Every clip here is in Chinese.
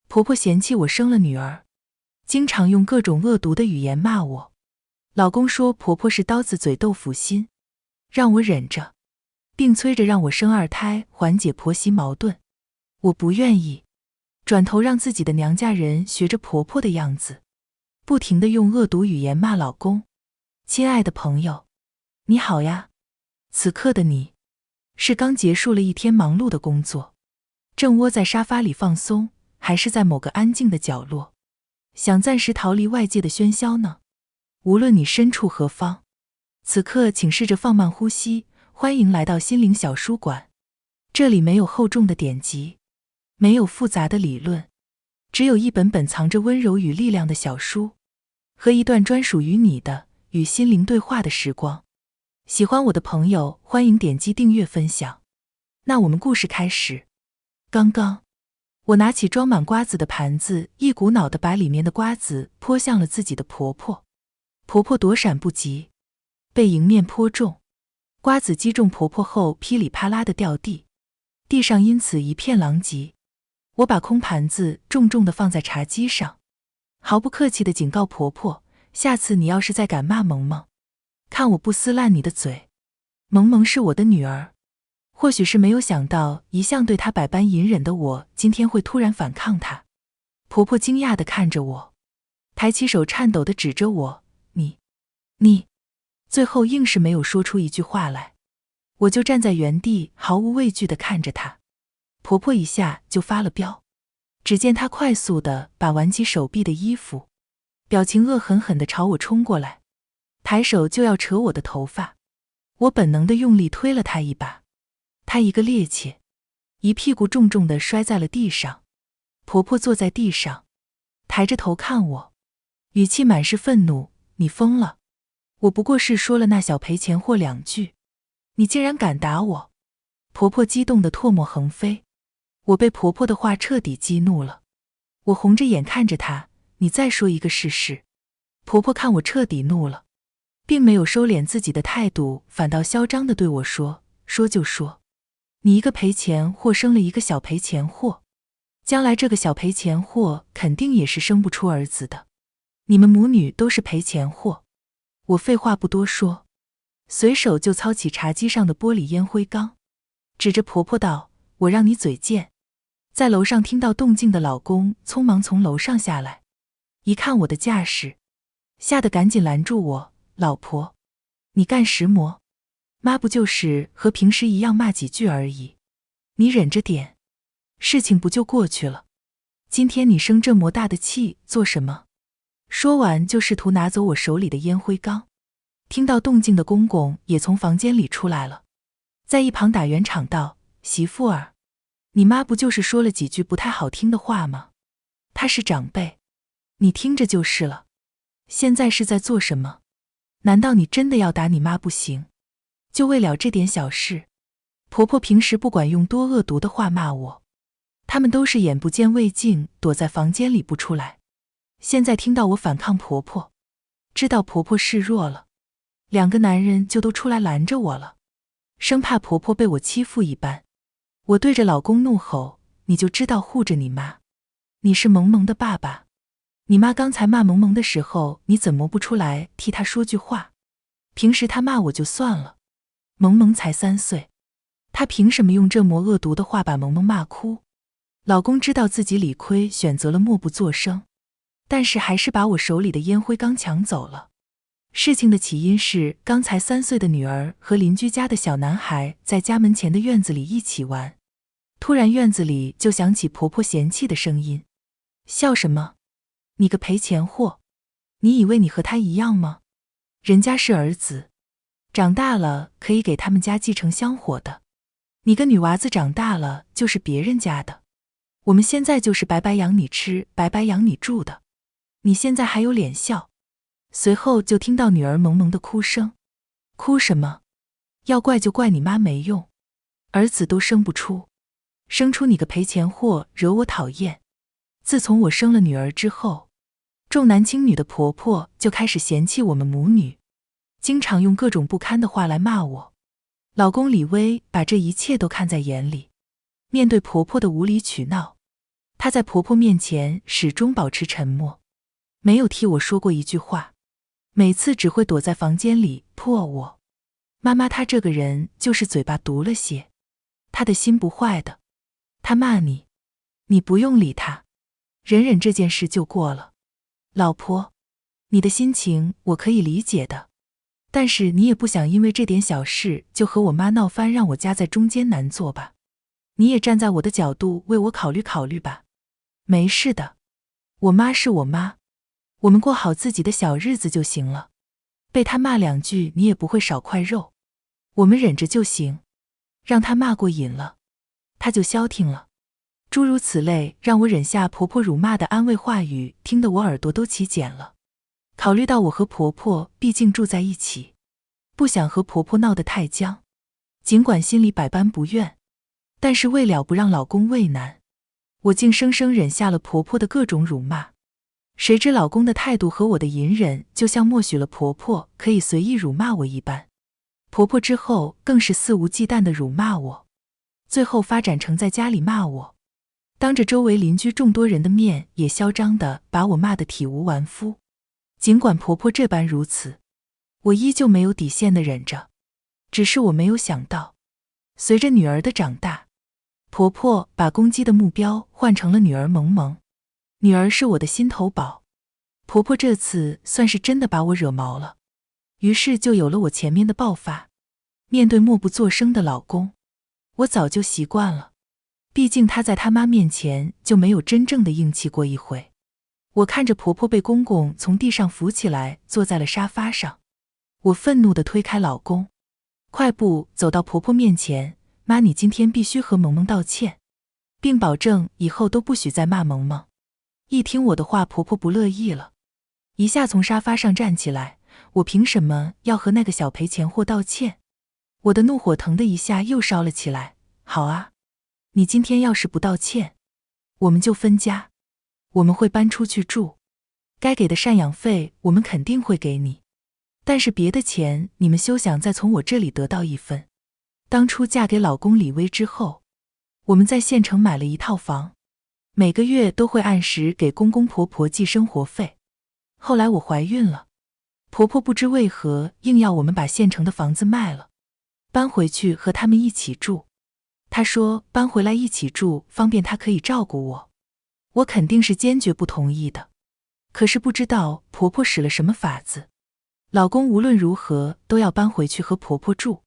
婆婆嫌弃我生了女儿，经常用各种恶毒的语言骂我。老公说婆婆是刀子嘴豆腐心，让我忍着，并催着让我生二胎，缓解婆媳矛盾。我不愿意，转头让自己的娘家人学着婆婆的样子，不停地用恶毒语言骂老公。亲爱的朋友，你好呀，此刻的你是刚结束了一天忙碌的工作，正窝在沙发里放松，还是在某个安静的角落，想暂时逃离外界的喧嚣呢？无论你身处何方，此刻请试着放慢呼吸，欢迎来到心灵小书馆。这里没有厚重的典籍，没有复杂的理论，只有一本本藏着温柔与力量的小书，和一段专属于你的与心灵对话的时光。喜欢我的朋友，欢迎点击订阅分享。那我们故事开始。刚刚我拿起装满瓜子的盘子，一股脑地把里面的瓜子泼向了自己的婆婆。婆婆躲闪不及，被迎面泼中，瓜子击中婆婆后噼里啪啦地掉地，地上因此一片狼藉。我把空盘子重重地放在茶几上，毫不客气地警告婆婆，下次你要是再敢骂萌萌，看我不撕烂你的嘴。萌萌是我的女儿，或许是没有想到一向对她百般隐忍的我今天会突然反抗她。婆婆惊讶地看着我，抬起手颤抖地指着我，你，最后硬是没有说出一句话来。我就站在原地毫无畏惧地看着她。婆婆一下就发了飙，只见她快速地把挽起手臂的衣服，表情恶狠狠地朝我冲过来，抬手就要扯我的头发。我本能地用力推了她一把，她一个趔趄，一屁股重重地摔在了地上。婆婆坐在地上，抬着头看我，语气满是愤怒，你疯了？我不过是说了那小赔钱货2句，你竟然敢打我！婆婆激动得唾沫横飞，我被婆婆的话彻底激怒了。我红着眼看着她，你再说一个试试。婆婆看我彻底怒了，并没有收敛自己的态度，反倒嚣张地对我说，说就说，你一个赔钱货生了一个小赔钱货，将来这个小赔钱货肯定也是生不出儿子的，你们母女都是赔钱货。我废话不多说，随手就操起茶几上的玻璃烟灰缸，指着婆婆道，我让你嘴贱。在楼上听到动静的老公匆忙从楼上下来，一看我的架势，吓得赶紧拦住我，老婆，你干什么？妈不就是和平时一样骂几句而已，你忍着点，事情不就过去了？今天你生这么大的气做什么？说完就试图拿走我手里的烟灰缸。听到动静的公公也从房间里出来了，在一旁打圆场道，媳妇儿，你妈不就是说了几句不太好听的话吗？她是长辈，你听着就是了。现在是在做什么？难道你真的要打你妈不行？就为了这点小事？婆婆平时不管用多恶毒的话骂我，他们都是眼不见为净，躲在房间里不出来。现在听到我反抗婆婆，知道婆婆示弱了，2个男人就都出来拦着我了，生怕婆婆被我欺负一般。我对着老公怒吼，你就知道护着你妈，你是萌萌的爸爸，你妈刚才骂萌萌的时候，你怎么不出来替她说句话？平时她骂我就算了，萌萌才3岁，她凭什么用这么恶毒的话把萌萌骂哭？老公知道自己理亏，选择了默不作声，但是还是把我手里的烟灰缸抢走了。事情的起因是，刚才3岁的女儿和邻居家的小男孩在家门前的院子里一起玩，突然院子里就响起婆婆嫌弃的声音，笑什么？你个赔钱货，你以为你和他一样吗？人家是儿子，长大了可以给他们家继承香火的，你个女娃子长大了就是别人家的，我们现在就是白白养你吃，白白养你住的，你现在还有脸笑？随后就听到女儿萌萌的哭声，哭什么？要怪就怪你妈没用，儿子都生不出，生出你个赔钱货，惹我讨厌。自从我生了女儿之后，重男轻女的婆婆就开始嫌弃我们母女，经常用各种不堪的话来骂我。老公李威把这一切都看在眼里，面对婆婆的无理取闹，她在婆婆面前始终保持沉默，没有替我说过一句话，每次只会躲在房间里破我。妈妈她这个人就是嘴巴毒了些，她的心不坏的。她骂你，你不用理她，忍忍这件事就过了。老婆，你的心情我可以理解的，但是你也不想因为这点小事就和我妈闹翻，让我夹在中间难做吧？你也站在我的角度为我考虑考虑吧。没事的，我妈是我妈，我们过好自己的小日子就行了。被她骂两句你也不会少块肉，我们忍着就行，让她骂过瘾了，她就消停了。诸如此类让我忍下婆婆辱骂的安慰话语，听得我耳朵都起茧了。考虑到我和婆婆毕竟住在一起，不想和婆婆闹得太僵，尽管心里百般不愿，但是为了不让老公为难，我竟生生忍下了婆婆的各种辱骂。谁知老公的态度和我的隐忍，就像默许了婆婆可以随意辱骂我一般。婆婆之后更是肆无忌惮地辱骂我，最后发展成在家里骂我，当着周围邻居众多人的面也嚣张地把我骂得体无完肤。尽管婆婆这般如此，我依旧没有底线地忍着。只是我没有想到，随着女儿的长大，婆婆把攻击的目标换成了女儿萌萌。女儿是我的心头宝，婆婆这次算是真的把我惹毛了，于是就有了我前面的爆发。面对默不作声的老公，我早就习惯了，毕竟他在他妈面前就没有真正的硬气过一回。我看着婆婆被公公从地上扶起来，坐在了沙发上，我愤怒地推开老公，快步走到婆婆面前，妈，你今天必须和萌萌道歉，并保证以后都不许再骂萌萌。一听我的话，婆婆不乐意了，一下从沙发上站起来，我凭什么要和那个小赔钱货道歉？我的怒火腾的一下又烧了起来。好啊，你今天要是不道歉，我们就分家，我们会搬出去住，该给的赡养费我们肯定会给你，但是别的钱你们休想再从我这里得到一分。当初嫁给老公李威之后，我们在县城买了一套房，每个月都会按时给公公婆婆寄生活费。后来我怀孕了，婆婆不知为何硬要我们把县城的房子卖了，搬回去和他们一起住。她说搬回来一起住方便她可以照顾我，我肯定是坚决不同意的。可是不知道婆婆使了什么法子，老公无论如何都要搬回去和婆婆住。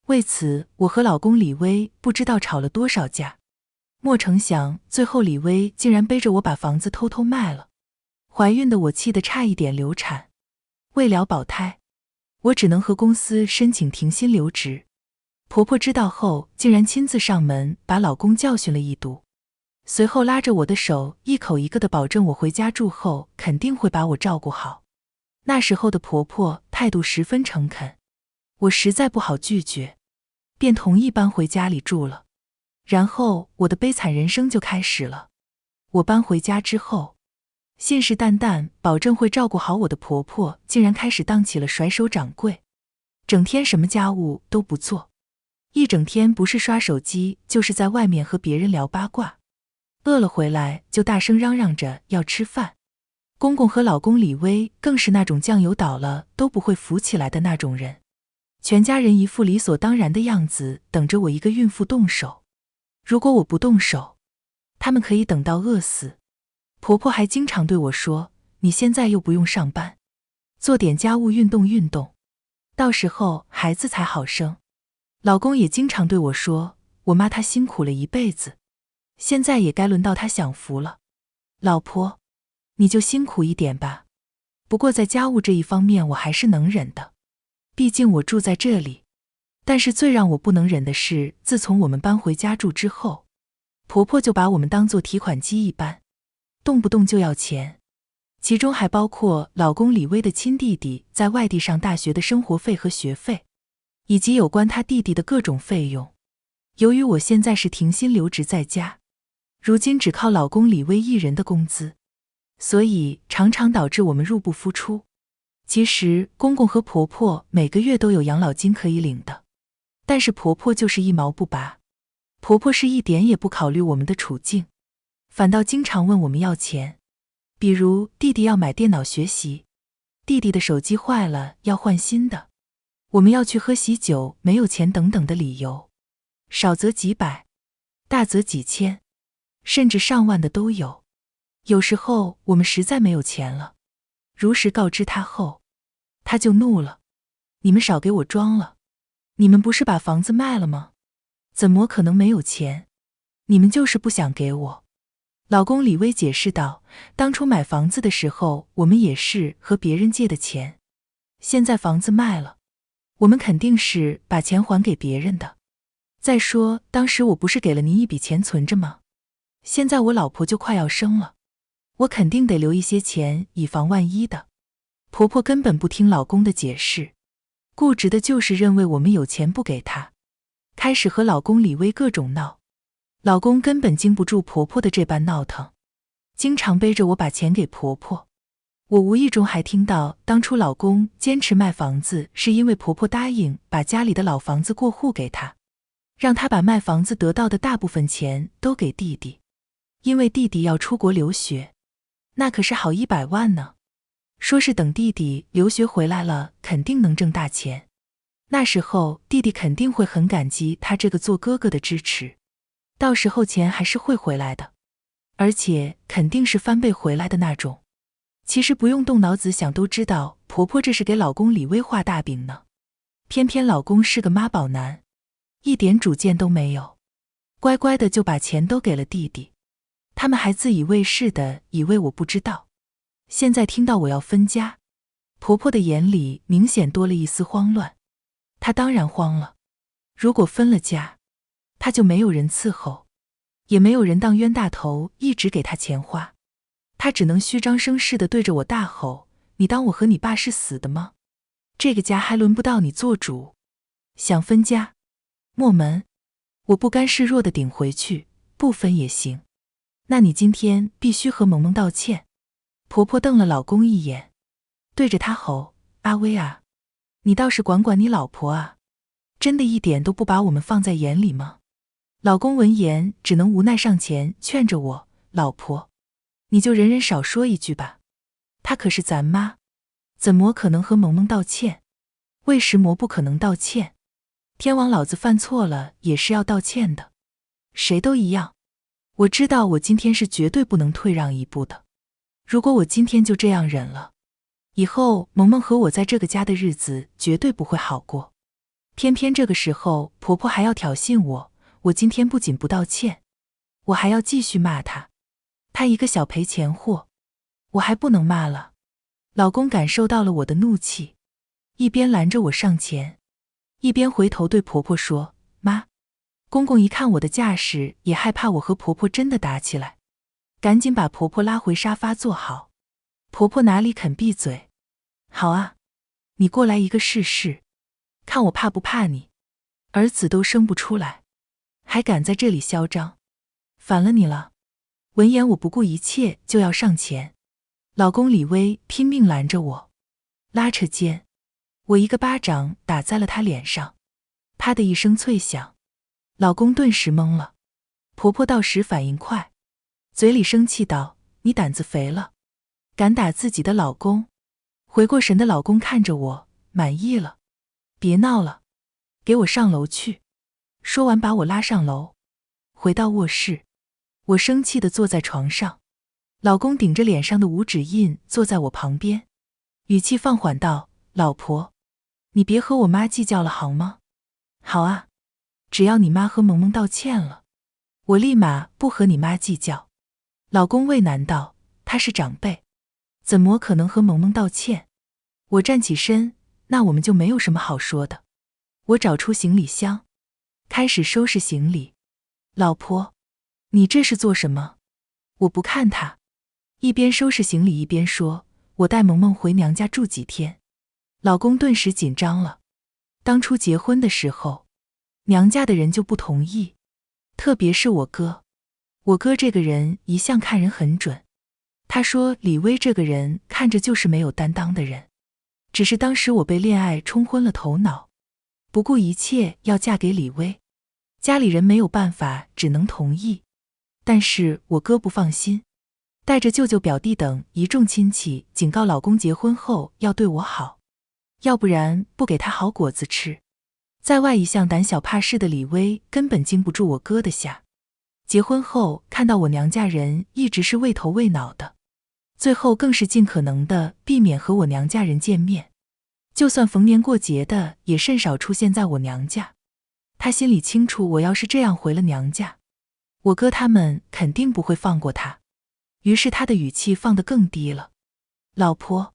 为此我和老公李威不知道吵了多少架，莫成想最后李威竟然背着我把房子偷偷卖了。怀孕的我气得差一点流产，为了保胎，我只能和公司申请停薪留职。婆婆知道后竟然亲自上门把老公教训了一顿，随后拉着我的手一口一个的保证我回家住后肯定会把我照顾好。那时候的婆婆态度十分诚恳，我实在不好拒绝，便同意搬回家里住了。然后我的悲惨人生就开始了。我搬回家之后，信誓旦旦保证会照顾好我的婆婆竟然开始当起了甩手掌柜，整天什么家务都不做，一整天不是刷手机就是在外面和别人聊八卦，饿了回来就大声嚷嚷着要吃饭。公公和老公李威更是那种酱油倒了都不会浮起来的那种人，全家人一副理所当然的样子，等着我一个孕妇动手。如果我不动手，他们可以等到饿死。婆婆还经常对我说，你现在又不用上班，做点家务运动运动，到时候孩子才好生。老公也经常对我说，我妈她辛苦了一辈子，现在也该轮到她享福了。老婆，你就辛苦一点吧，不过在家务这一方面我还是能忍的，毕竟我住在这里。但是最让我不能忍的是，自从我们搬回家住之后，婆婆就把我们当作提款机一般，动不动就要钱，其中还包括老公李威的亲弟弟在外地上大学的生活费和学费，以及有关他弟弟的各种费用。由于我现在是停薪留职在家，如今只靠老公李威一人的工资，所以常常导致我们入不敷出。其实公公和婆婆每个月都有养老金可以领的，但是婆婆就是一毛不拔，婆婆是一点也不考虑我们的处境。反倒经常问我们要钱，比如弟弟要买电脑学习，弟弟的手机坏了要换新的，我们要去喝喜酒没有钱等等的理由，少则几百，大则几千，甚至上万的都有。有时候我们实在没有钱了，如实告知他后，他就怒了，你们少给我装了，你们不是把房子卖了吗？怎么可能没有钱？你们就是不想给我。老公李威解释道，当初买房子的时候我们也是和别人借的钱，现在房子卖了，我们肯定是把钱还给别人的。再说当时我不是给了您一笔钱存着吗？现在我老婆就快要生了，我肯定得留一些钱以防万一的。婆婆根本不听老公的解释，固执的就是认为我们有钱不给她，开始和老公李威各种闹。老公根本经不住婆婆的这般闹腾，经常背着我把钱给婆婆。我无意中还听到当初老公坚持卖房子是因为婆婆答应把家里的老房子过户给他，让他把卖房子得到的大部分钱都给弟弟，因为弟弟要出国留学，那可是好100万呢。说是等弟弟留学回来了肯定能挣大钱，那时候弟弟肯定会很感激他这个做哥哥的支持，到时候钱还是会回来的，而且肯定是翻倍回来的那种。其实不用动脑子想都知道婆婆这是给老公李威画大饼呢。偏偏老公是个妈宝男，一点主见都没有，乖乖的就把钱都给了弟弟，他们还自以为是的以为我不知道。现在听到我要分家，婆婆的眼里明显多了一丝慌乱。她当然慌了，如果分了家，她就没有人伺候，也没有人当冤大头一直给她钱花，她只能虚张声势地对着我大吼，你当我和你爸是死的吗？这个家还轮不到你做主，想分家？没门！我不甘示弱地顶回去，不分也行，那你今天必须和萌萌道歉。婆婆瞪了老公一眼，对着他吼，阿威啊，你倒是管管你老婆啊，真的一点都不把我们放在眼里吗？老公闻言只能无奈上前劝着我，老婆，你就忍忍少说一句吧，她可是咱妈，怎么可能和萌萌道歉？为什么不可能道歉？天王老子犯错了也是要道歉的，谁都一样。我知道我今天是绝对不能退让一步的，如果我今天就这样忍了，以后萌萌和我在这个家的日子绝对不会好过。偏偏这个时候婆婆还要挑衅我，我今天不仅不道歉，我还要继续骂她，她一个小赔钱货，我还不能骂了。老公感受到了我的怒气，一边拦着我上前，一边回头对婆婆说，妈。公公一看我的架势，也害怕我和婆婆真的打起来，赶紧把婆婆拉回沙发坐好。婆婆哪里肯闭嘴，好啊，你过来一个试试，看我怕不怕你，儿子都生不出来，还敢在这里嚣张，反了你了。闻言我不顾一切就要上前，老公李威拼命拦着我，拉扯间，我一个巴掌打在了他脸上，啪的一声脆响，老公顿时懵了，婆婆倒时反应快，嘴里生气道，你胆子肥了，敢打自己的老公。回过神的老公看着我，满意了，别闹了，给我上楼去。说完把我拉上楼，回到卧室，我生气地坐在床上，老公顶着脸上的五指印坐在我旁边，语气放缓道，老婆，你别和我妈计较了好吗？好啊，只要你妈和萌萌道歉了，我立马不和你妈计较。老公为难道，她是长辈，怎么可能和萌萌道歉？我站起身，那我们就没有什么好说的。我找出行李箱，开始收拾行李。老婆，你这是做什么？我不看她，一边收拾行李一边说，我带萌萌回娘家住几天。老公顿时紧张了，当初结婚的时候，娘家的人就不同意，特别是我哥。我哥这个人一向看人很准，他说李威这个人看着就是没有担当的人，只是当时我被恋爱冲昏了头脑，不顾一切要嫁给李威，家里人没有办法，只能同意。但是我哥不放心，带着舅舅表弟等一众亲戚警告老公结婚后要对我好，要不然不给他好果子吃。在外一向胆小怕事的李薇根本经不住我哥的下。结婚后看到我娘家人一直是畏头畏脑的，最后更是尽可能的避免和我娘家人见面，就算逢年过节的也甚少出现在我娘家。他心里清楚，我要是这样回了娘家，我哥他们肯定不会放过他，于是他的语气放得更低了。老婆，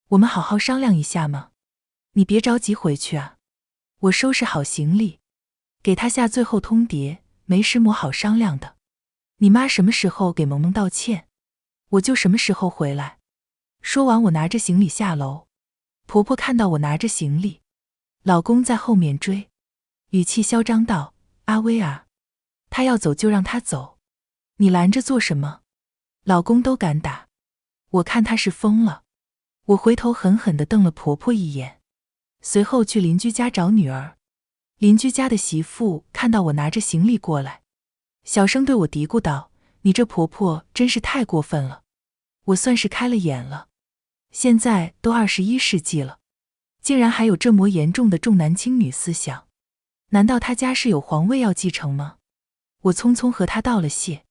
我们好好商量一下嘛，你别着急回去啊。我收拾好行李，给他下最后通牒，没什么好商量的。你妈什么时候给萌萌道歉，我就什么时候回来。说完，我拿着行李下楼。婆婆看到我拿着行李，老公在后面追，语气嚣张道：阿薇啊，他要走就让他走，你拦着做什么？老公都敢打，我看他是疯了。我回头狠狠地瞪了婆婆一眼，随后去邻居家找女儿。邻居家的媳妇看到我拿着行李过来，小声对我嘀咕道：你这婆婆真是太过分了。我算是开了眼了，现在都21世纪了，竟然还有这么严重的重男轻女思想。难道他家是有皇位要继承吗？我匆匆和他道了谢，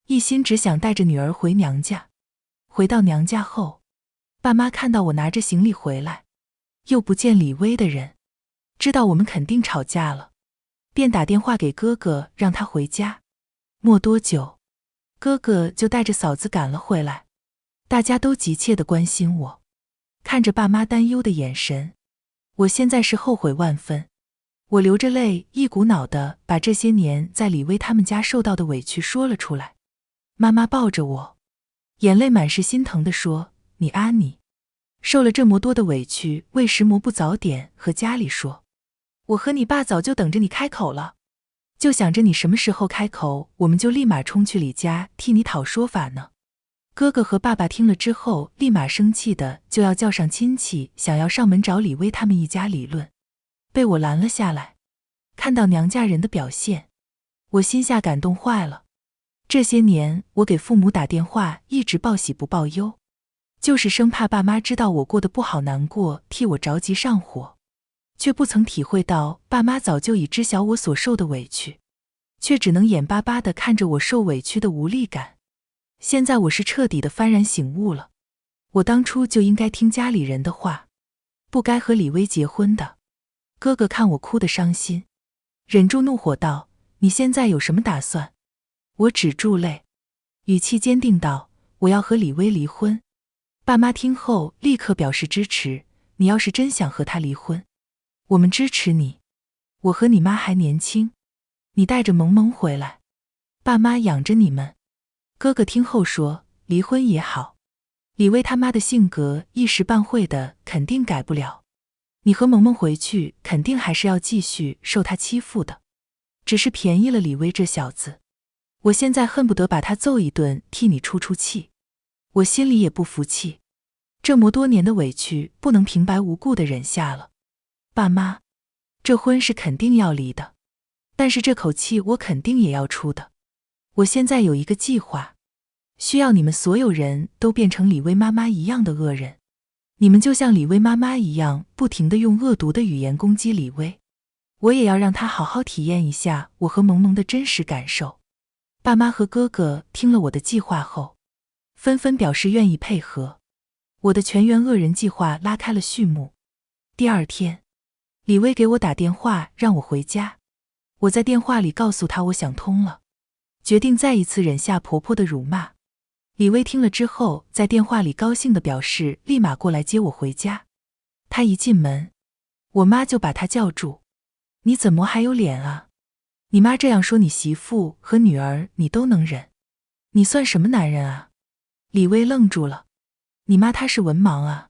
一心只想带着女儿回娘家。回到娘家后，爸妈看到我拿着行李回来，又不见李薇的人，知道我们肯定吵架了，便打电话给哥哥让他回家。没多久，哥哥就带着嫂子赶了回来，大家都急切地关心我。看着爸妈担忧的眼神，我现在是后悔万分。我流着泪，一股脑地把这些年在李薇他们家受到的委屈说了出来。妈妈抱着我，眼泪满是心疼地说：你受了这么多的委屈，为什么不早点和家里说？我和你爸早就等着你开口了，就想着你什么时候开口，我们就立马冲去李家替你讨说法呢。哥哥和爸爸听了之后，立马生气的就要叫上亲戚，想要上门找李薇他们一家理论，被我拦了下来。看到娘家人的表现，我心下感动坏了。这些年我给父母打电话一直报喜不报忧，就是生怕爸妈知道我过得不好难过，替我着急上火，却不曾体会到爸妈早就已知晓我所受的委屈，却只能眼巴巴地看着我受委屈的无力感。现在我是彻底的幡然醒悟了，我当初就应该听家里人的话，不该和李薇结婚的。哥哥看我哭得伤心，忍住怒火道：你现在有什么打算？我止住泪，语气坚定道：我要和李薇离婚。爸妈听后立刻表示支持，你要是真想和他离婚，我们支持你。我和你妈还年轻，你带着萌萌回来，爸妈养着你们。哥哥听后说：离婚也好，李薇他妈的性格一时半会的肯定改不了，你和萌萌回去肯定还是要继续受他欺负的，只是便宜了李薇这小子。我现在恨不得把他揍一顿替你出出气。我心里也不服气，这么多年的委屈不能平白无故的忍下了。爸妈，这婚是肯定要离的，但是这口气我肯定也要出的。我现在有一个计划，需要你们所有人都变成李薇妈妈一样的恶人，你们就像李薇妈妈一样，不停地用恶毒的语言攻击李薇，我也要让她好好体验一下我和萌萌的真实感受。爸妈和哥哥听了我的计划后，纷纷表示愿意配合，我的全员恶人计划拉开了序幕。第二天，李薇给我打电话让我回家，我在电话里告诉她我想通了，决定再一次忍下婆婆的辱骂。李薇听了之后，在电话里高兴地表示立马过来接我回家。她一进门，我妈就把她叫住：你怎么还有脸啊？你妈这样说你媳妇和女儿你都能忍，你算什么男人啊？李薇愣住了，你妈她是文盲啊？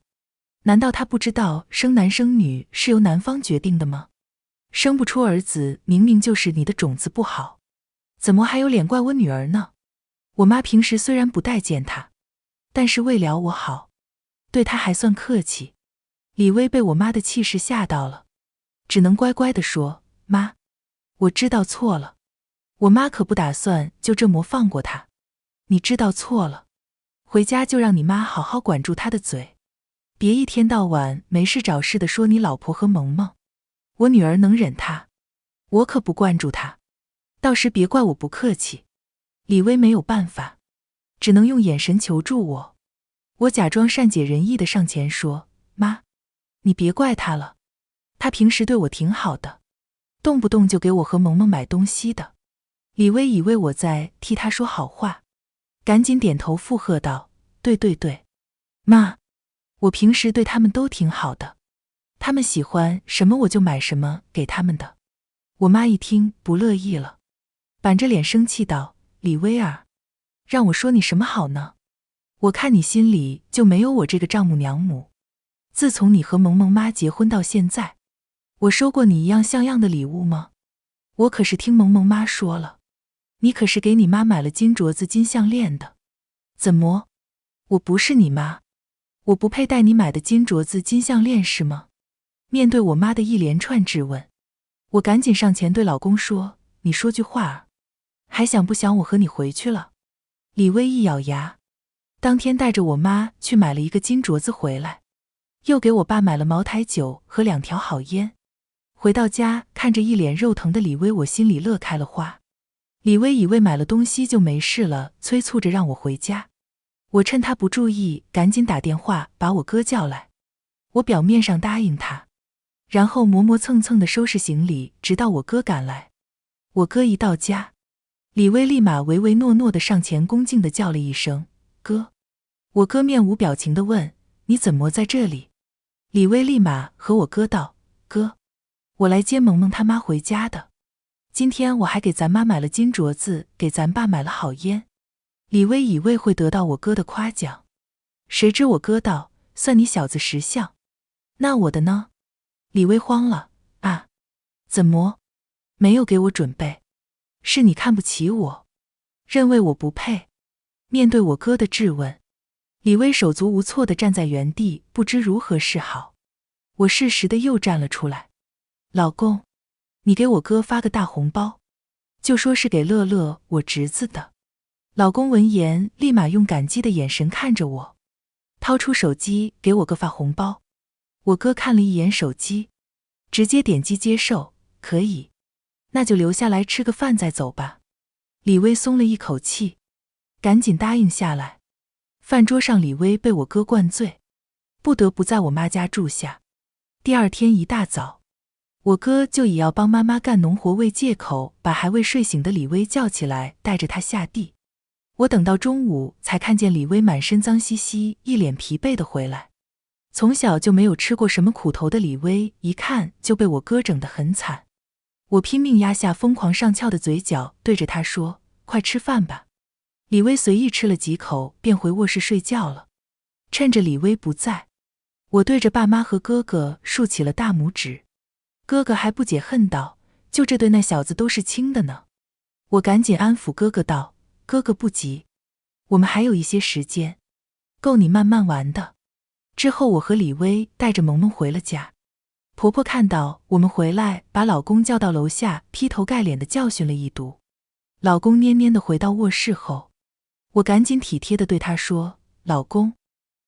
难道她不知道生男生女是由男方决定的吗？生不出儿子明明就是你的种子不好，怎么还有脸怪我女儿呢？我妈平时虽然不待见她，但是为了我好，对她还算客气。李薇被我妈的气势吓到了，只能乖乖地说：妈，我知道错了。我妈可不打算就这么放过他。你知道错了，回家就让你妈好好管住她的嘴，别一天到晚没事找事的说你老婆和萌萌。我女儿能忍她，我可不惯住她，到时别怪我不客气。李薇没有办法，只能用眼神求助我。我假装善解人意的上前说，妈，你别怪她了，她平时对我挺好的，动不动就给我和萌萌买东西的。李薇以为我在替她说好话，赶紧点头附和道，对对对，妈，我平时对他们都挺好的，他们喜欢什么我就买什么给他们的。我妈一听不乐意了，板着脸生气道，李薇儿，让我说你什么好呢？我看你心里就没有我这个丈母娘母。自从你和萌萌妈结婚到现在，我收过你一样像样的礼物吗？我可是听萌萌妈说了，你可是给你妈买了金镯子金项链的。怎么？我不是你妈？我不配戴你买的金镯子金项链是吗？面对我妈的一连串质问，我赶紧上前对老公说，你说句话儿，还想不想我和你回去了？李薇一咬牙，当天带着我妈去买了一个金镯子回来，又给我爸买了茅台酒和2条好烟。回到家看着一脸肉疼的李薇，我心里乐开了花。李薇以为买了东西就没事了，催促着让我回家。我趁她不注意，赶紧打电话把我哥叫来。我表面上答应他，然后磨磨蹭蹭地收拾行李，直到我哥赶来。我哥一到家，李薇立马唯唯诺诺地上前恭敬地叫了一声哥。我哥面无表情地问，你怎么在这里？李薇立马和我哥道，哥，我来接萌萌他妈回家的，今天我还给咱妈买了金镯子，给咱爸买了好烟。李薇以为会得到我哥的夸奖，谁知我哥道，算你小子识相。那我的呢？李薇慌了，啊，怎么没有给我准备？是你看不起我，认为我不配？面对我哥的质问，李薇手足无措地站在原地，不知如何是好。我适时地又站了出来，老公，你给我哥发个大红包，就说是给乐乐我侄子的。老公闻言立马用感激的眼神看着我，掏出手机给我哥发红包。我哥看了一眼手机，直接点击接受，可以，那就留下来吃个饭再走吧。李薇松了一口气，赶紧答应下来。饭桌上李薇被我哥灌醉，不得不在我妈家住下。第二天一大早，我哥就以要帮妈妈干农活为借口，把还未睡醒的李薇叫起来，带着她下地。我等到中午才看见李薇满身脏兮兮，一脸疲惫的回来。从小就没有吃过什么苦头的李薇，一看就被我哥整得很惨。我拼命压下疯狂上翘的嘴角，对着她说，快吃饭吧。李薇随意吃了几口，便回卧室睡觉了。趁着李薇不在，我对着爸妈和哥哥竖起了大拇指。哥哥还不解恨道，就这对那小子都是亲的呢。我赶紧安抚哥哥道，哥哥不急，我们还有一些时间，够你慢慢玩的。之后我和李薇带着萌萌回了家。婆婆看到我们回来，把老公叫到楼下，劈头盖脸的教训了一顿。老公蔫蔫的回到卧室后，我赶紧体贴的对他说，老公，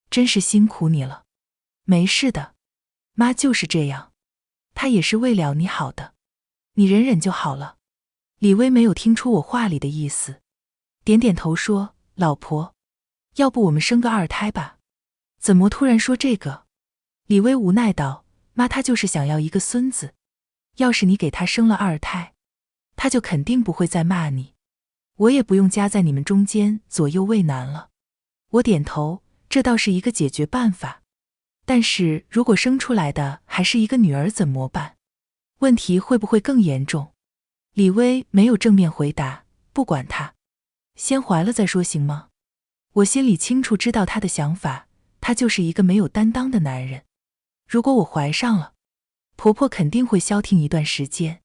真是辛苦你了。没事的，妈就是这样，她也是为了你好的，你忍忍就好了。李薇没有听出我话里的意思，点点头说，老婆，要不我们生个2胎吧？怎么突然说这个？李薇无奈道，妈她就是想要一个孙子，要是你给她生了2胎，她就肯定不会再骂你，我也不用夹在你们中间左右为难了。我点头，这倒是一个解决办法，但是如果生出来的还是一个女儿怎么办？问题会不会更严重？李薇没有正面回答，不管她，先怀了再说行吗？我心里清楚知道她的想法，他就是一个没有担当的男人。如果我怀上了，婆婆肯定会消停一段时间，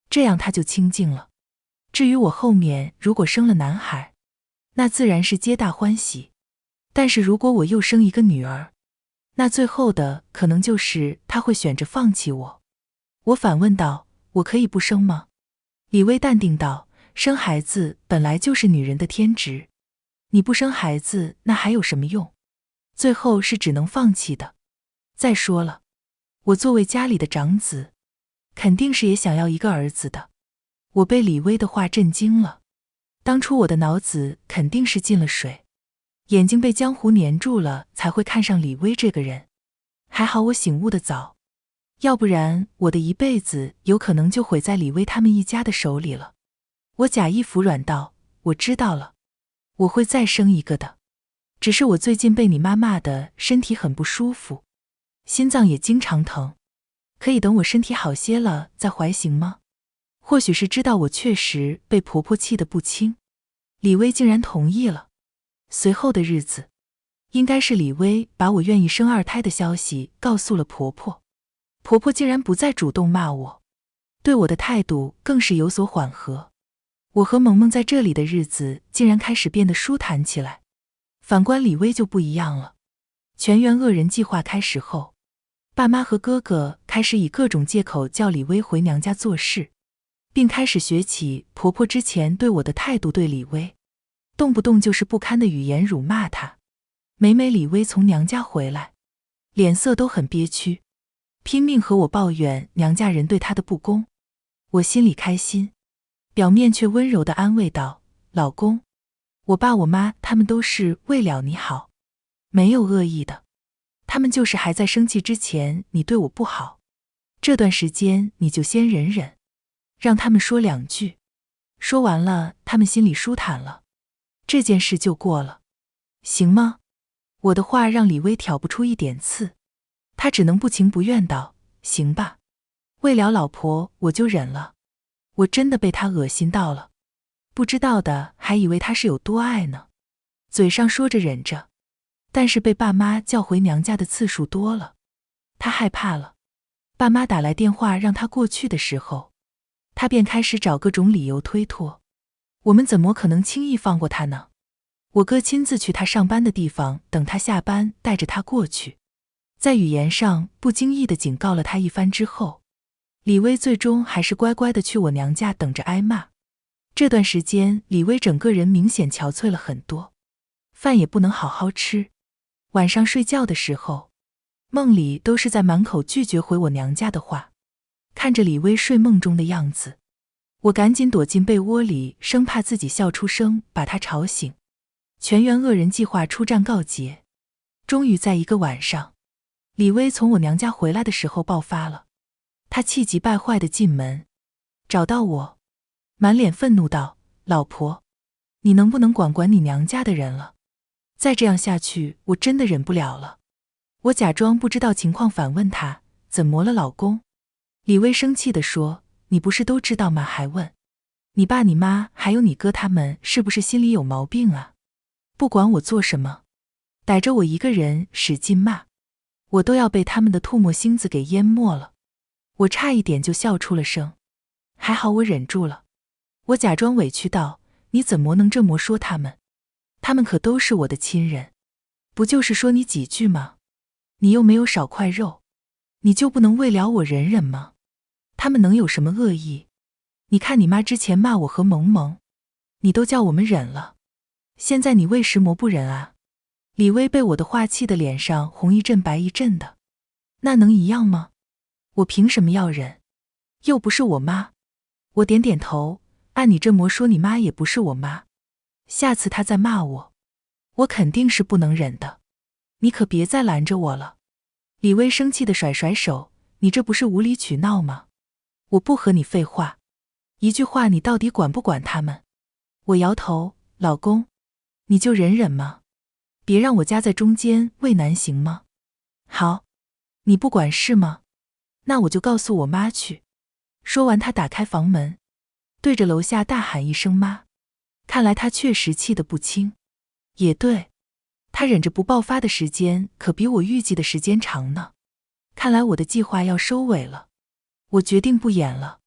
这样她就清静了。至于我后面如果生了男孩，那自然是皆大欢喜。但是如果我又生一个女儿，那最后的可能就是她会选着放弃我。我反问道，我可以不生吗？李薇淡定道，生孩子本来就是女人的天职，你不生孩子那还有什么用？最后是只能放弃的。再说了，我作为家里的长子，肯定是也想要一个儿子的。我被李薇的话震惊了，当初我的脑子肯定是进了水，眼睛被江湖粘住了，才会看上李薇这个人。还好我醒悟得早，要不然我的一辈子有可能就毁在李薇他们一家的手里了。我假意服软道，我知道了，我会再生一个的。只是我最近被你妈骂的身体很不舒服，心脏也经常疼，可以等我身体好些了再怀行吗？或许是知道我确实被婆婆气得不轻，李薇竟然同意了。随后的日子，应该是李薇把我愿意生二胎的消息告诉了婆婆，婆婆竟然不再主动骂我，对我的态度更是有所缓和。我和萌萌在这里的日子竟然开始变得舒坦起来。反观李薇就不一样了，全员恶人计划开始后，爸妈和哥哥开始以各种借口叫李薇回娘家做事，并开始学起婆婆之前对我的态度，对李薇动不动就是不堪的语言辱骂她。每每李薇从娘家回来，脸色都很憋屈，拼命和我抱怨娘家人对她的不公。我心里开心，表面却温柔地安慰道，老公，我爸我妈他们都是为了你好，没有恶意的，他们就是还在生气之前你对我不好，这段时间你就先忍忍，让他们说两句，说完了他们心里舒坦了，这件事就过了，行吗？我的话让李薇挑不出一点刺，她只能不情不愿道，行吧，为了老婆我就忍了。我真的被她恶心到了，不知道的还以为她是有多爱呢。嘴上说着忍着，但是被爸妈叫回娘家的次数多了，她害怕了。爸妈打来电话让她过去的时候，她便开始找各种理由推脱。我们怎么可能轻易放过她呢？我哥亲自去她上班的地方等她下班，带着她过去，在语言上不经意地警告了她一番之后，李薇最终还是乖乖地去我娘家等着挨骂。这段时间李薇整个人明显憔悴了很多，饭也不能好好吃，晚上睡觉的时候，梦里都是在满口拒绝回我娘家的话。看着李薇睡梦中的样子，我赶紧躲进被窝里，生怕自己笑出声把她吵醒。全员恶人计划出战告捷，终于在一个晚上，李薇从我娘家回来的时候爆发了。她气急败坏地进门，找到我，满脸愤怒道，老婆，你能不能管管你娘家的人了？再这样下去我真的忍不了了。我假装不知道情况反问她，怎么了老公？李薇生气地说，你不是都知道吗？还问，你爸你妈还有你哥他们是不是心里有毛病啊？不管我做什么，逮着我一个人使劲骂，我都要被他们的唾沫星子给淹没了。我差一点就笑出了声，还好我忍住了。我假装委屈道，你怎么能这么说他们？他们可都是我的亲人，不就是说你几句吗？你又没有少块肉，你就不能为了我忍忍吗？他们能有什么恶意？你看你妈之前骂我和萌萌，你都叫我们忍了，现在你为什么不忍啊？李薇被我的话气得脸上红一阵白一阵的，那能一样吗？我凭什么要忍？又不是我妈。我点点头，按你这么说，你妈也不是我妈。下次她再骂我，我肯定是不能忍的。你可别再拦着我了。李薇生气地甩甩手，你这不是无理取闹吗？我不和你废话，一句话你到底管不管他们？我摇头，老公，你就忍忍嘛，别让我夹在中间为难行吗？好，你不管是吗？那我就告诉我妈去。说完他打开房门，对着楼下大喊一声妈。看来他确实气得不轻。也对，他忍着不爆发的时间可比我预计的时间长呢。看来我的计划要收尾了，我决定不演了。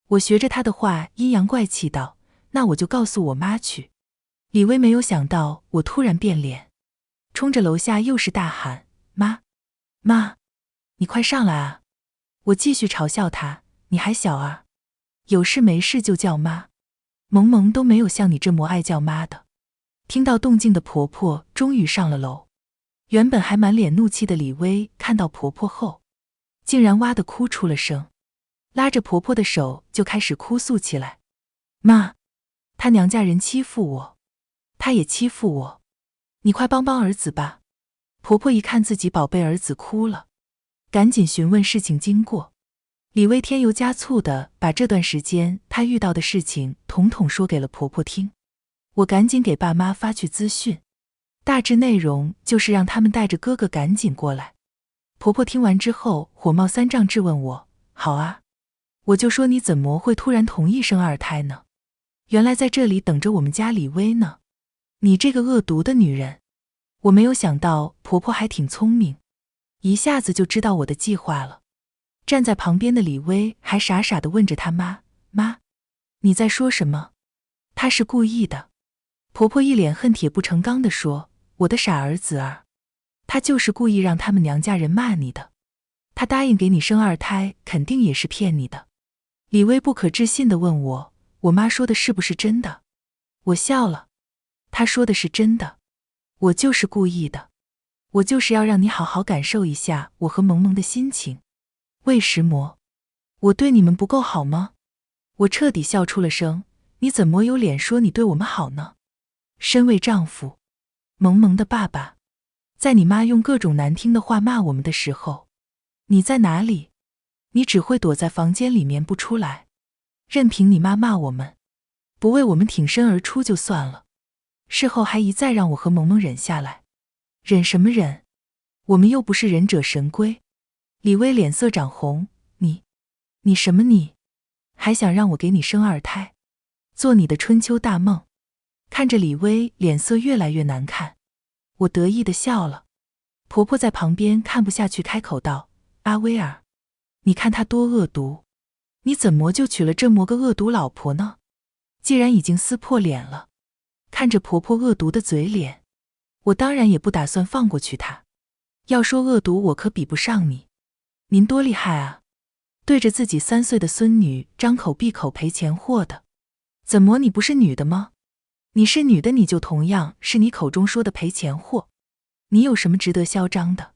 我学着他的话阴阳怪气道，那我就告诉我妈去。李薇没有想到我突然变脸，冲着楼下又是大喊，妈，妈，你快上来啊！我继续嘲笑他，你还小啊，有事没事就叫妈。萌萌都没有像你这么爱叫妈的。听到动静的婆婆终于上了楼，原本还满脸怒气的李薇看到婆婆后，竟然哇地哭出了声，拉着婆婆的手就开始哭诉起来。妈，他娘家人欺负我，他也欺负我，你快帮帮儿子吧。婆婆一看自己宝贝儿子哭了，赶紧询问事情经过。李薇添油加醋地把这段时间她遇到的事情统统说给了婆婆听。我赶紧给爸妈发去资讯，大致内容就是让他们带着哥哥赶紧过来。婆婆听完之后火冒三丈质问我，好啊，我就说你怎么会突然同意生二胎呢？原来在这里等着我们家李薇呢，你这个恶毒的女人。我没有想到婆婆还挺聪明，一下子就知道我的计划了。站在旁边的李薇还傻傻地问着她妈，妈，你在说什么？她是故意的。婆婆一脸恨铁不成钢地说，我的傻儿子儿，她就是故意让他们娘家人骂你的，她答应给你生二胎肯定也是骗你的。李薇不可置信地问我，我妈说的是不是真的？我笑了，她说的是真的，我就是故意的，我就是要让你好好感受一下我和萌萌的心情。魏石魔，我对你们不够好吗？我彻底笑出了声，你怎么有脸说你对我们好呢？身为丈夫，萌萌的爸爸，在你妈用各种难听的话骂我们的时候，你在哪里？你只会躲在房间里面不出来，任凭你妈骂我们，不为我们挺身而出就算了，事后还一再让我和萌萌忍下来。忍什么忍？我们又不是忍者神龟。李薇脸色涨红，你什么你？还想让我给你生二胎，做你的春秋大梦？看着李薇脸色越来越难看，我得意地笑了。婆婆在旁边看不下去，开口道，阿薇儿，你看她多恶毒，你怎么就娶了这么个恶毒老婆呢？既然已经撕破脸了，看着婆婆恶毒的嘴脸，我当然也不打算放过去她。要说恶毒，我可比不上你。您多厉害啊，对着自己3岁的孙女张口闭口赔钱货的。怎么你不是女的吗？你是女的，你就同样是你口中说的赔钱货。你有什么值得嚣张的？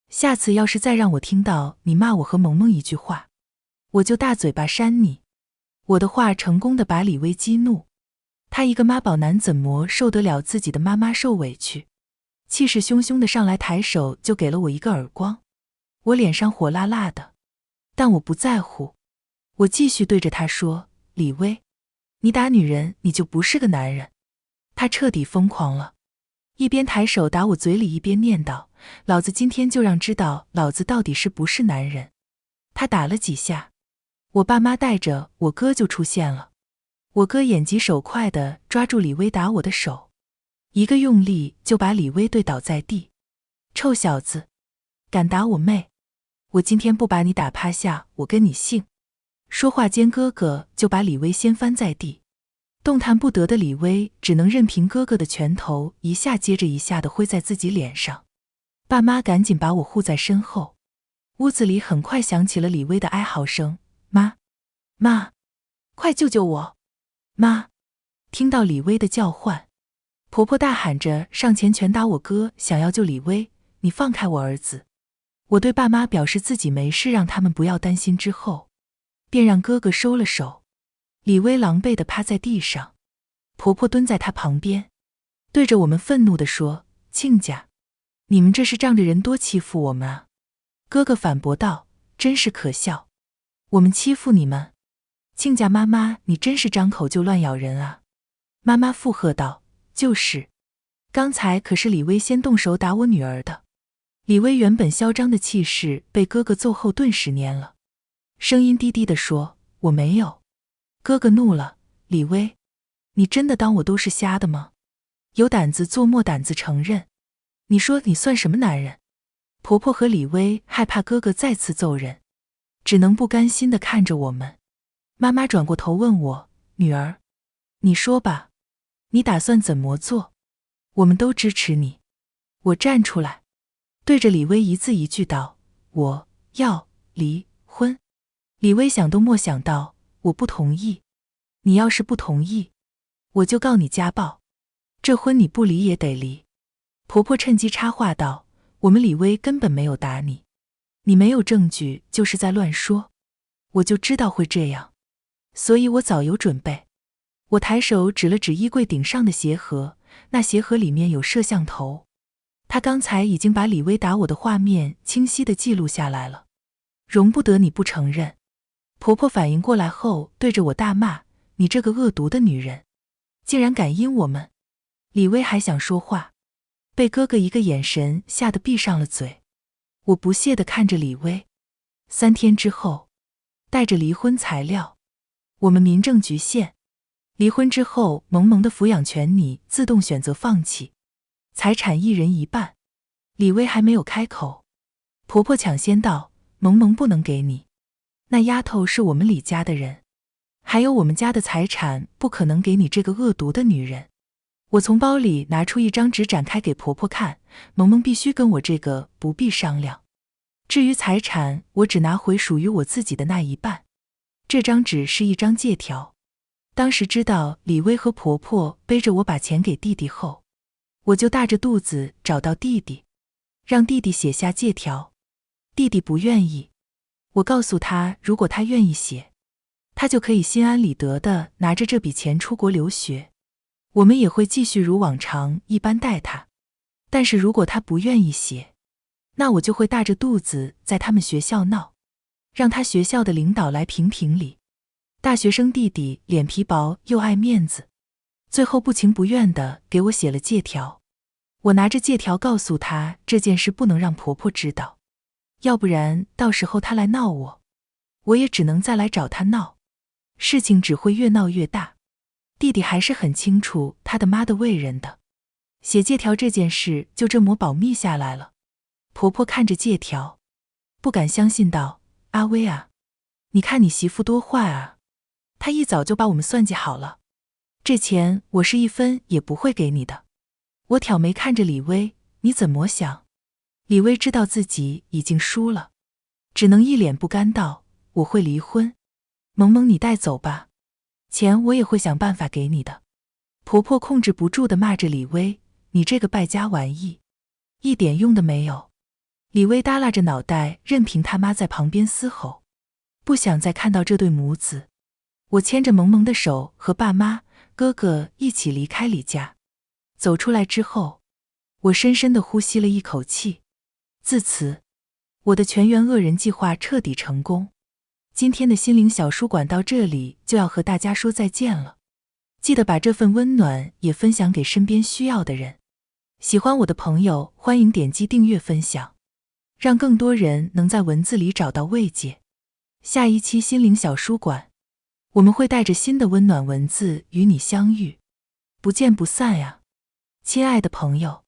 下次要是再让我听到你骂我和萌萌一句话，我就大嘴巴扇你。我的话成功地把李薇激怒，她一个妈宝男怎么受得了自己的妈妈受委屈，气势汹汹地上来，抬手就给了我一个耳光。我脸上火辣辣的，但我不在乎。我继续对着她说，李薇，你打女人你就不是个男人。她彻底疯狂了，一边抬手打我嘴里，一边念叨，老子今天就让知道老子到底是不是男人。她打了几下，我爸妈带着我哥就出现了。我哥眼疾手快地抓住李薇打我的手，一个用力就把李薇怼倒在地。臭小子，敢打我妹，我今天不把你打趴下，我跟你姓。说话间，哥哥就把李薇掀翻在地，动弹不得的李薇只能任凭哥哥的拳头一下接着一下地挥在自己脸上。爸妈赶紧把我护在身后，屋子里很快响起了李薇的哀嚎声，妈，妈，快救救我，妈！听到李薇的叫唤，婆婆大喊着上前拳打我哥，想要救李薇，你放开我儿子。我对爸妈表示自己没事，让他们不要担心之后，便让哥哥收了手。李薇狼狈地趴在地上，婆婆蹲在她旁边，对着我们愤怒地说，亲家，你们这是仗着人多欺负我们啊？哥哥反驳道，真是可笑，我们欺负你们？亲家妈妈，你真是张口就乱咬人啊！妈妈附和道，就是，刚才可是李薇先动手打我女儿的。李薇原本嚣张的气势被哥哥揍后顿时蔫了，声音低低地说，我没有。哥哥怒了，李薇，你真的当我都是瞎的吗？有胆子做没胆子承认，你说你算什么男人？婆婆和李薇害怕哥哥再次揍人，只能不甘心地看着我们。妈妈转过头问我，女儿，你说吧，你打算怎么做？我们都支持你。我站出来，对着李薇一字一句道，我要离婚。李薇想都没想到，我不同意。你要是不同意，我就告你家暴。这婚你不离也得离。婆婆趁机插话道，我们李薇根本没有打你，你没有证据就是在乱说。我就知道会这样，所以我早有准备。我抬手指了指衣柜顶上的鞋盒，那鞋盒里面有摄像头。他刚才已经把李薇打我的画面清晰地记录下来了，容不得你不承认。婆婆反应过来后，对着我大骂，你这个恶毒的女人，竟然敢阴我们！李薇还想说话，被哥哥一个眼神吓得闭上了嘴。我不屑地看着李薇。3天之后，带着离婚材料，我们民政局现。离婚之后，萌萌的抚养权你自动选择放弃，财产一人一半。李薇还没有开口，婆婆抢先道，萌萌不能给你，那丫头是我们李家的人，还有我们家的财产不可能给你这个恶毒的女人。我从包里拿出一张纸展开给婆婆看，萌萌必须跟我这个不必商量。至于财产，我只拿回属于我自己的那一半。这张纸是一张借条。当时知道李薇和婆婆背着我把钱给弟弟后，我就大着肚子找到弟弟，让弟弟写下借条。弟弟不愿意，我告诉他，如果他愿意写，他就可以心安理得地拿着这笔钱出国留学，我们也会继续如往常一般待他。但是如果他不愿意写，那我就会大着肚子在他们学校闹，让他学校的领导来评评理。大学生弟弟脸皮薄又爱面子，最后不情不愿地给我写了借条。我拿着借条告诉他，这件事不能让婆婆知道，要不然到时候他来闹我，我也只能再来找他闹，事情只会越闹越大。弟弟还是很清楚他的妈的为人的，写借条这件事就这么保密下来了。婆婆看着借条，不敢相信道，阿薇啊，你看你媳妇多坏啊，她一早就把我们算计好了，这钱我是1分也不会给你的。我挑眉看着李薇，你怎么想？李薇知道自己已经输了，只能一脸不甘道，我会离婚，萌萌你带走吧，钱我也会想办法给你的。婆婆控制不住地骂着李薇，你这个败家玩意，一点用都没有。李薇耷拉着脑袋，任凭他妈在旁边嘶吼，不想再看到这对母子。我牵着萌萌的手和爸妈、哥哥一起离开李家。走出来之后，我深深地呼吸了一口气。自此，我的全员恶人计划彻底成功。今天的心灵小书馆到这里就要和大家说再见了。记得把这份温暖也分享给身边需要的人。喜欢我的朋友，欢迎点击订阅分享，让更多人能在文字里找到慰藉。下一期心灵小书馆，我们会带着新的温暖文字与你相遇，不见不散呀，亲爱的朋友。